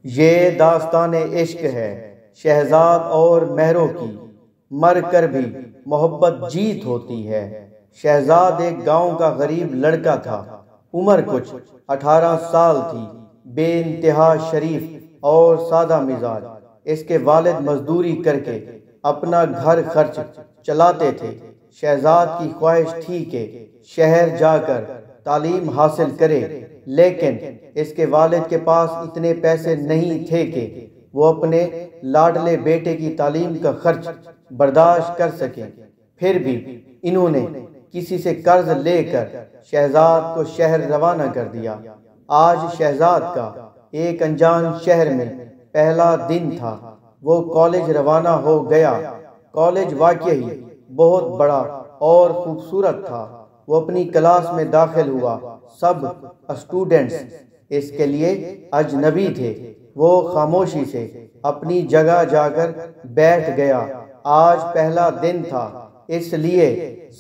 یہ داستان عشق ہے شہزاد اور مہرو کی، مر کر بھی محبت جیت ہوتی ہے۔ شہزاد ایک گاؤں کا غریب لڑکا تھا، عمر کچھ 18 سال تھی، بے انتہا شریف اور سادہ مزاج۔ اس کے والد مزدوری کر کے اپنا گھر خرچ چلاتے تھے۔ شہزاد کی خواہش تھی کہ شہر جا کر تعلیم حاصل کرے، لیکن اس کے والد کے پاس اتنے پیسے نہیں تھے کہ وہ اپنے لاڈلے بیٹے کی تعلیم کا خرچ برداشت کر سکیں۔ پھر بھی انہوں نے کسی سے قرض لے کر شہزاد کو شہر روانہ کر دیا۔ آج شہزاد کا ایک انجان شہر میں پہلا دن تھا۔ وہ کالج روانہ ہو گیا۔ کالج واقعی بہت بڑا اور خوبصورت تھا۔ وہ اپنی کلاس میں داخل ہوا۔ سب اسٹوڈنٹس اس کے لیے اجنبی تھے۔ وہ خاموشی سے اپنی جگہ جا کر بیٹھ گیا۔ آج پہلا دن تھا، اس لیے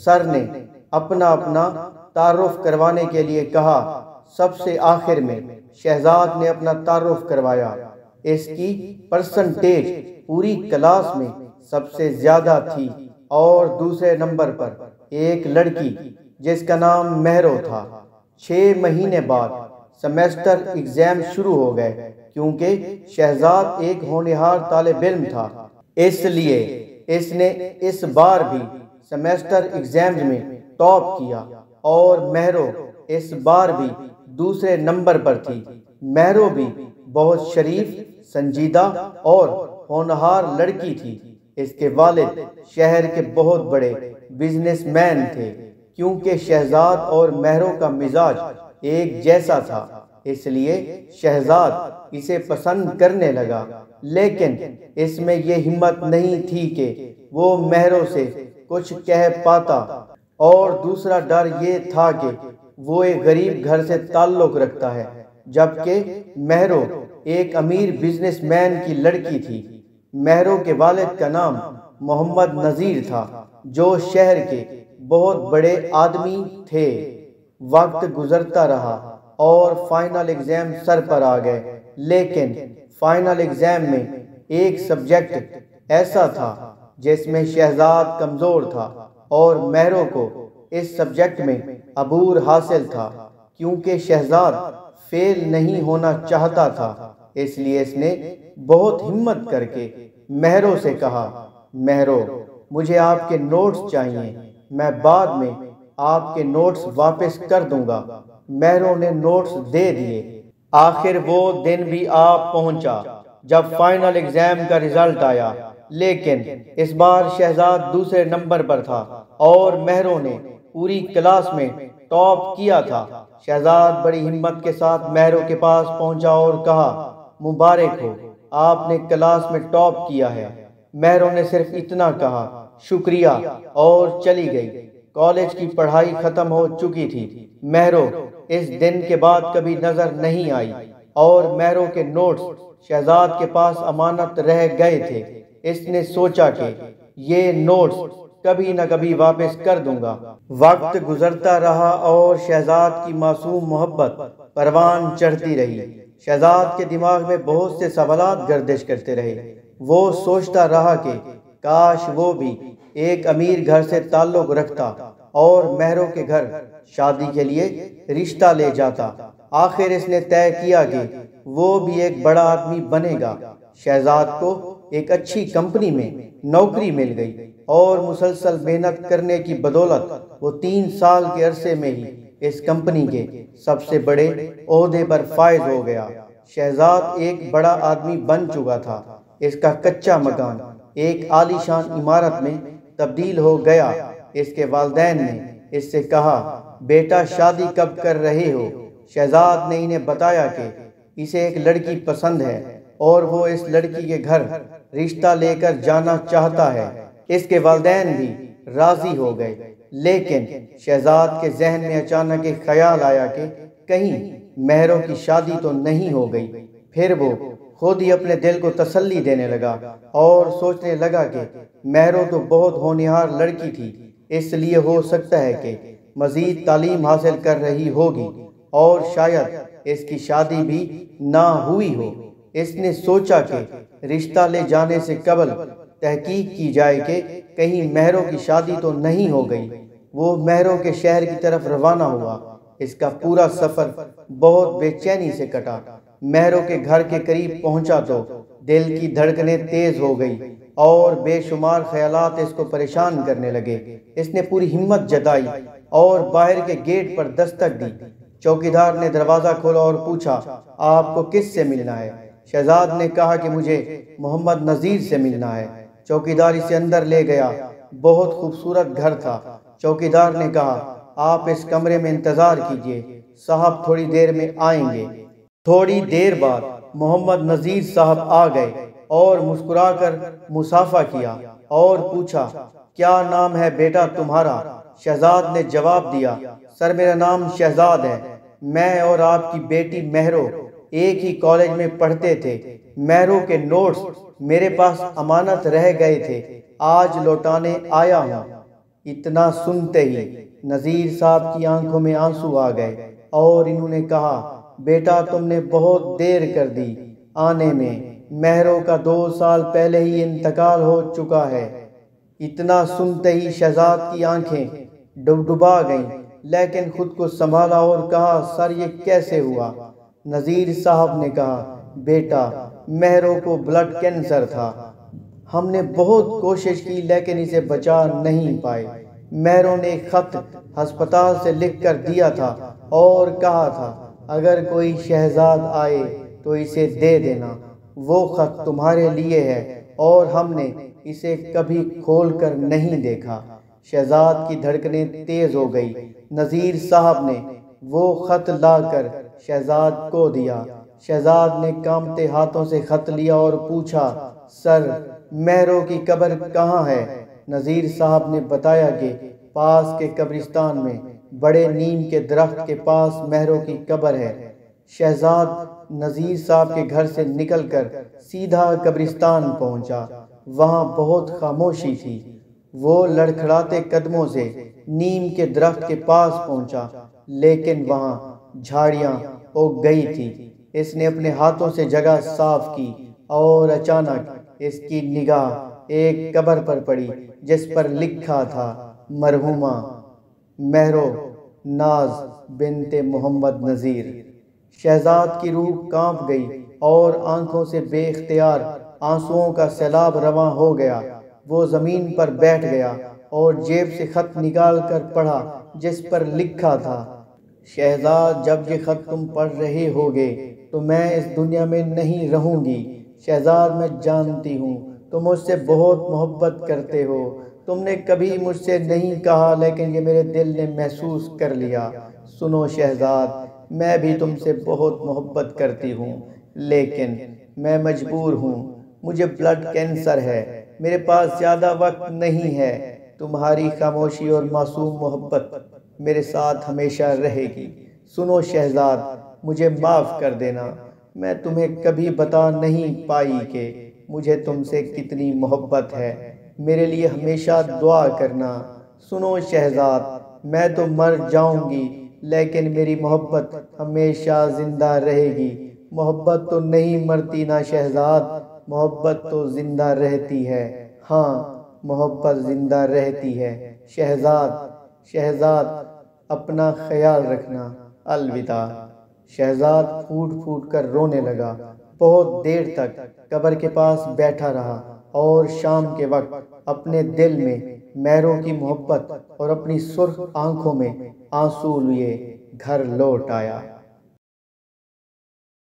سر نے اپنا تعارف کروانے کے لیے کہا۔ سب سے آخر میں شہزاد نے اپنا تعارف کروایا۔ اس کی پرسنٹیج پوری کلاس میں سب سے زیادہ تھی اور دوسرے نمبر پر ایک لڑکی جس کا نام مہرو تھا۔ 6 مہینے بعد سیمسٹر ایگزام شروع ہو گئے۔ کیونکہ شہزاد ایک ہونہار طالب علم تھا، اس لیے اس نے اس بار بھی سیمسٹر ایگزام میں ٹاپ کیا اور مہرو اس بار بھی دوسرے نمبر پر تھی۔ مہرو بھی بہت شریف، سنجیدہ اور ہونہار لڑکی تھی۔ اس کے والد شہر کے بہت بڑے بزنس مین تھے۔ کیونکہ شہزاد اور مہرو کا مزاج ایک جیسا تھا، اس لیے شہزاد اسے پسند کرنے لگا، لیکن اس میں یہ ہمت نہیں تھی کہ وہ مہرو سے کچھ کہہ پاتا، اور دوسرا ڈر یہ تھا کہ وہ ایک غریب گھر سے تعلق رکھتا ہے، جبکہ مہرو ایک امیر بزنس مین کی لڑکی تھی۔ مہرو کے والد کا نام محمد نذیر تھا، جو شہر کے بہت بڑے آدمی تھے۔ وقت گزرتا رہا اور فائنل ایگزام سر پر آ گئے، لیکن فائنل ایگزام میں ایک سبجیکٹ ایسا تھا جس میں شہزاد کمزور تھا اور مہرو کو اس سبجیکٹ میں عبور حاصل تھا۔ کیونکہ شہزاد فیل نہیں ہونا چاہتا تھا، اس لیے اس نے بہت ہمت کر کے مہرو سے کہا، مہرو مجھے آپ کے نوٹس چاہیے، میں بعد میں آپ کے نوٹس واپس کر دوں گا۔ مہرو نے نوٹس دے دیے۔ آخر وہ دن بھی آ پہنچا جب فائنل ایگزام کا رزلٹ آیا، لیکن اس بار شہزاد دوسرے نمبر پر تھا اور مہرو نے پوری کلاس میں ٹاپ کیا تھا۔ شہزاد بڑی ہمت کے ساتھ مہرو کے پاس پہنچا اور کہا، مبارک ہو، آپ نے کلاس میں ٹاپ کیا ہے۔ مہرو نے صرف اتنا کہا، شکریہ، اور چلی گئی۔ کالج کی پڑھائی ختم ہو چکی تھی۔ مہرو اس دن کے بعد کبھی نظر نہیں آئی اور مہرو کے نوٹس شہزاد کے پاس امانت رہ گئے تھے۔ اس نے سوچا کہ یہ نوٹس کبھی نہ کبھی واپس کر دوں گا۔ وقت گزرتا رہا اور شہزاد کی معصوم محبت پروان چڑھتی رہی۔ شہزاد کے دماغ میں بہت سے سوالات گردش کرتے رہے۔ وہ سوچتا رہا کہ کاش وہ بھی ایک امیر گھر سے تعلق رکھتا اور مہرو کے گھر شادی کے لیے رشتہ لے جاتا۔ آخر اس نے طے کیا کہ وہ بھی ایک بڑا آدمی بنے گا۔ شہزاد کو ایک اچھی کمپنی میں نوکری مل گئی اور مسلسل محنت کرنے کی بدولت وہ 3 سال کے عرصے میں ہی اس کمپنی کے سب سے بڑے عہدے پر فائز ہو گیا۔ شہزاد ایک بڑا آدمی بن چکا تھا۔ اس کا کچا مکان ایک عالی شان عمارت میں تبدیل ہو گیا۔ اس کے والدین نے اس سے کہا، بیٹا شادی کب کر رہے ہو؟ شہزاد نے انہیں بتایا کہ اسے ایک لڑکی پسند ہے اور وہ اس لڑکی کے گھر رشتہ لے کر جانا چاہتا ہے۔ اس کے والدین بھی راضی ہو گئے، لیکن شہزاد کے ذہن میں اچانک ایک خیال آیا کہ کہیں مہرو کی شادی تو نہیں ہو گئی۔ پھر وہ خود ہی اپنے دل کو تسلی دینے لگا اور سوچنے لگا کہ مہرو تو بہت ہونہار لڑکی تھی، اس لیے ہو سکتا ہے کہ مزید تعلیم حاصل کر رہی ہوگی اور شاید اس کی شادی بھی نہ ہوئی ہو۔ اس نے سوچا کہ رشتہ لے جانے سے قبل تحقیق کی جائے کہ کہیں مہروں کی شادی تو نہیں ہو گئی۔ وہ مہروں کے شہر کی طرف روانہ ہوا۔ اس کا پورا سفر بہت بے چینی سے کٹا۔ مہروں کے گھر کے قریب پہنچا تو دل کی دھڑکنیں تیز ہو گئی اور بے شمار خیالات اس کو پریشان کرنے لگے۔ اس نے پوری ہمت جتائی اور باہر کے گیٹ پر دستک دی۔ چوکیدار نے دروازہ کھولا اور پوچھا، آپ کو کس سے ملنا ہے؟ شہزاد نے کہا کہ مجھے محمد نذیر سے ملنا ہے۔ چوکیدار اسے اندر لے گیا۔ بہت خوبصورت گھر تھا۔ چوکیدار نے کہا، آپ اس کمرے میں انتظار کیجئے، صاحب تھوڑی دیر میں آئیں گے۔ تھوڑی دیر بعد محمد نذیر صاحب آ گئے اور مسکرا کر مصافحہ کیا اور پوچھا، کیا نام ہے بیٹا تمہارا؟ شہزاد نے جواب دیا، سر میرا نام شہزاد ہے۔ میں اور آپ کی بیٹی مہرو ایک ہی کالج میں پڑھتے تھے۔ مہرو کے نوٹس میرے پاس امانت رہ گئے تھے، آج لوٹانے آیا ہوں۔ اتنا سنتے ہی نذیر صاحب کی آنکھوں میں آنسو آ گئے اور انہوں نے کہا، بیٹا تم نے بہت دیر کر دی آنے میں، مہرو کا 2 سال پہلے ہی انتقال ہو چکا ہے۔ اتنا سنتے ہی شہزاد کی آنکھیں ڈبڈبا گئیں، لیکن خود کو سنبھالا اور کہا، سر یہ کیسے ہوا؟ نذیر صاحب نے کہا، بیٹا مہرو کو بلڈ کینسر تھا، ہم نے بہت کوشش کی لیکن اسے بچا نہیں پائے۔ مہرو نے ایک خط ہسپتال سے لکھ کر دیا تھا اور کہا تھا اگر کوئی شہزاد آئے تو اسے دے دینا۔ وہ خط تمہارے لیے ہے اور ہم نے اسے کبھی کھول کر نہیں دیکھا۔ شہزاد کی دھڑکنیں تیز ہو گئی۔ نذیر صاحب نے وہ خط لا کر شہزاد کو دیا۔ شہزاد نے کانپتے ہاتھوں سے خط لیا اور پوچھا، سر مہرو کی قبر کہاں ہے؟ نذیر صاحب نے بتایا کہ پاس کے قبرستان میں بڑے نیم کے درخت کے پاس مہرو کی قبر ہے۔ شہزاد نذیر صاحب کے گھر سے نکل کر سیدھا قبرستان پہنچا۔ وہاں بہت خاموشی تھی۔ وہ لڑکھڑاتے قدموں سے نیم کے درخت کے پاس پہنچا، لیکن وہاں جھاڑیاں اگ گئی تھی۔ اس نے اپنے ہاتھوں سے جگہ صاف کی اور اچانک اس کی نگاہ ایک قبر پر پڑی جس پر لکھا تھا، مرحومہ مہرو ناز بنت محمد نذیر۔ شہزاد کی روح کانپ گئی اور آنکھوں سے بے اختیار آنسوؤں کا سیلاب رواں ہو گیا۔ وہ زمین پر بیٹھ گیا اور جیب سے خط نکال کر پڑھا جس پر لکھا تھا، شہزاد جب یہ خط تم پڑھ رہے ہوگے تو میں اس دنیا میں نہیں رہوں گی۔ شہزاد میں جانتی ہوں تم مجھ سے بہت محبت کرتے ہو، تم نے کبھی مجھ سے نہیں کہا لیکن یہ میرے دل نے محسوس کر لیا۔ سنو شہزاد، میں بھی تم سے بہت محبت کرتی ہوں لیکن میں مجبور ہوں، مجھے بلڈ کینسر ہے، میرے پاس زیادہ وقت نہیں ہے۔ تمہاری خاموشی اور معصوم محبت میرے ساتھ ہمیشہ رہے گی۔ سنو شہزاد، مجھے معاف کر دینا، میں تمہیں کبھی بتا نہیں پائی کہ مجھے تم سے کتنی محبت ہے، میرے لیے ہمیشہ دعا کرنا۔ سنو شہزاد، میں تو مر جاؤں گی لیکن میری محبت ہمیشہ زندہ رہے گی۔ محبت تو نہیں مرتی نا شہزاد، محبت تو زندہ رہتی ہے، ہاں محبت زندہ رہتی ہے۔ شہزاد، شہزاد اپنا خیال رکھنا، الوداع۔ شہزاد پھوٹ پھوٹ کر رونے لگا۔ بہت دیر تک قبر کے پاس بیٹھا رہا اور شام کے وقت اپنے دل میں مہرو کی محبت اور اپنی سرخ آنکھوں میں آنسو لیے گھر لوٹ آیا۔